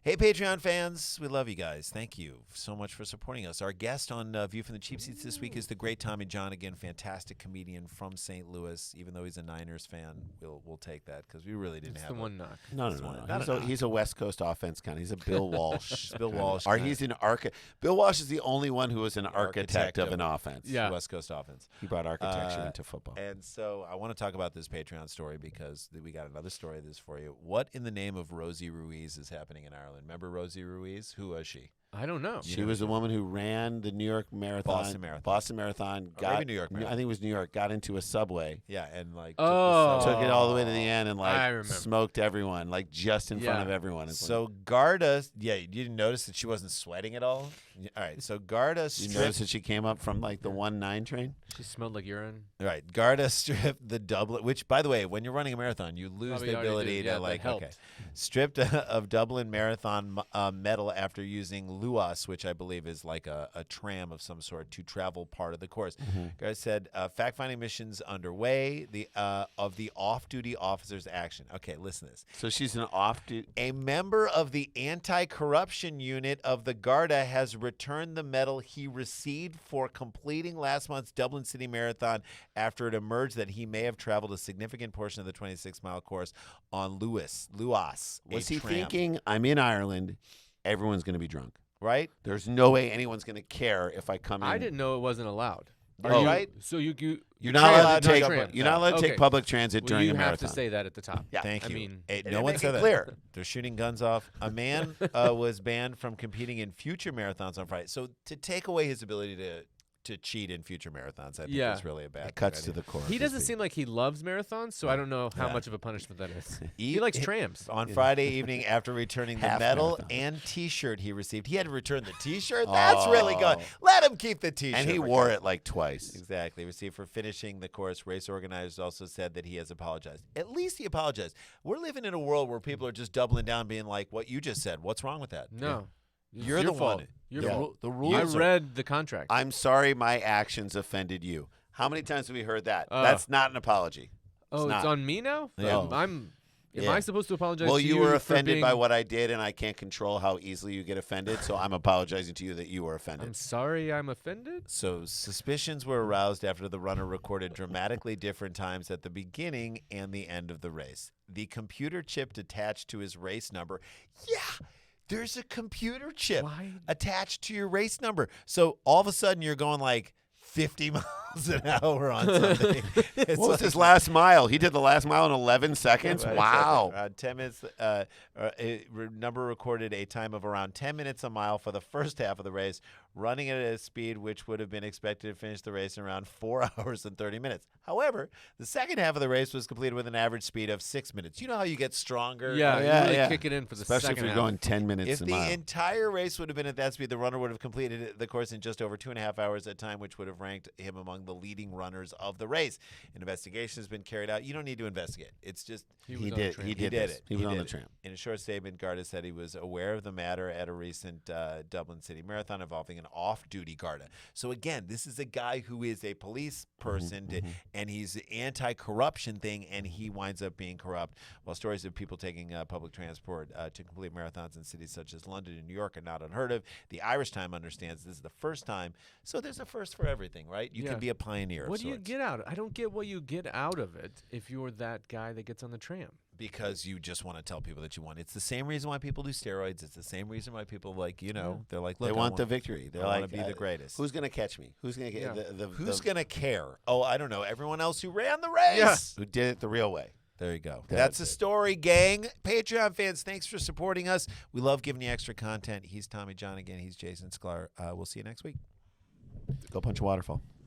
Hey, Patreon fans. We love you guys. Thank you so much for supporting us. Our guest on View from the Cheap Seats this week is the great Tommy Johnagin, fantastic comedian from St. Louis. Even though he's a Niners fan, we'll take that because we really didn't It's have the one knock. No. He's a West Coast offense kind of. He's a Bill Walsh. Bill Walsh. Or he's an Bill Walsh is the only one who was an architect of an offense. Yeah. West Coast offense. He brought architecture into football. And so I want to talk about this Patreon story because we got another story of this for you. What in the name of Rosie Ruiz is happening in Ireland? Remember Rosie Ruiz? Who was she? I don't know. She was the woman who ran the New York Marathon. Boston Marathon. Got New York Marathon. I think it was New York. Got into a subway. Yeah, and like took it all the way to the end and I remember. smoked everyone, like just in front of everyone. So Garda, you didn't notice that she wasn't sweating at all? All right, so Garda stripped. You notice that she came up from like the 1-9 train? She smelled like urine. All right, Garda stripped the Dublin, which, by the way, when you're running a marathon, you lose Probably the ability to stripped of Dublin Marathon medal after using Luas, which I believe is like a tram of some sort to travel part of the course. Garda said, fact-finding missions underway of the off-duty officer's action. Okay, listen to this. So she's an off-duty. A member of the anti-corruption unit of the Garda has returned the medal he received for completing last month's Dublin City Marathon after it emerged that he may have traveled a significant portion of the 26-mile course on Luas. Was he thinking, I'm in Ireland, everyone's going to be drunk? Right? There's no way anyone's going to care if I come in. I didn't know it wasn't allowed. Right? So you're not allowed to take tram. you're not allowed to take public transit during a marathon. You have to say that at the top. Yeah. Thank you. I mean, no one said that. Clear. They're shooting guns off. A man was banned from competing in future marathons on Friday. So to take away his ability to cheat in future marathons, I think is really a bad It cuts idea. to the core. he doesn't seem like he loves marathons, so I don't know how much of a punishment that is. He likes trams. On Friday evening, after returning the Half medal marathon. and T-shirt he received, he had to return the T-shirt. That's really good. Let him keep the T-shirt. And he wore it like twice. Exactly. Received for finishing the course. Race organizers also said that he has apologized. At least he apologized. We're living in a world where people are just doubling down, being like, "What you just said. What's wrong with that?" No. It's You're your the fault. one. Your Yeah. fault. The I rules. read the contract. I'm sorry my actions offended you. How many times have we heard that? That's not an apology. it's not. on me now? Yeah. Am I supposed to apologize Well, to you you were for offended being... by what I did, and I can't control how easily you get offended, so I'm apologizing to you that you were offended. I'm sorry I'm offended? So suspicions were aroused after the runner recorded dramatically different times at the beginning and the end of the race. The computer chip attached to his race number. Yeah. There's a computer chip attached to your race number. So all of a sudden you're going like 50 miles an hour on something. What was his last mile? He did the last mile in 11 seconds? Wow. 10 minutes. Number recorded a time of around 10 minutes a mile for the first half of the race, running at a speed which would have been expected to finish the race in around 4 hours and 30 minutes. However, the second half of the race was completed with an average speed of 6 minutes. You know how you get stronger? Yeah, Yeah, you really yeah. kick it in for the Especially second if you're half. going 10 minutes If a the mile. entire race would have been at that speed, the runner would have completed the course in just over 2.5 hours, a time which would have ranked him among the leading runners of the race. An investigation has been carried out. You don't need to investigate. It's just He He was on the did. tram. He did did this. it. He was on did the it. tram. In a short statement, Garda said he was aware of the matter at a recent Dublin City Marathon involving an off-duty Garda. So again, this is a guy who is a police person, and he's the anti-corruption thing, and he winds up being corrupt. While stories of people taking public transport to complete marathons in cities such as London and New York are not unheard of, the Irish Times understands this is the first time. So there's a first for everything, right? You can be a pioneer. What of do you sorts. get out of it? I don't get what you get out of it if you're that guy that gets on the tram. Because you just want to tell people that you won. It's the same reason why people do steroids. It's the same reason why people they're like, look, They want the victory. I They're want like, to be the greatest. Who's going to catch me? Who's going to get Who's going to care? Oh, I don't know. Everyone else who ran the race. Who did it the real way? There you go. That's That's the it. story, gang. Patreon fans, thanks for supporting us. We love giving you extra content. He's Tommy Johnagin. He's Jason Sklar. We'll see you next week. Go punch a waterfall.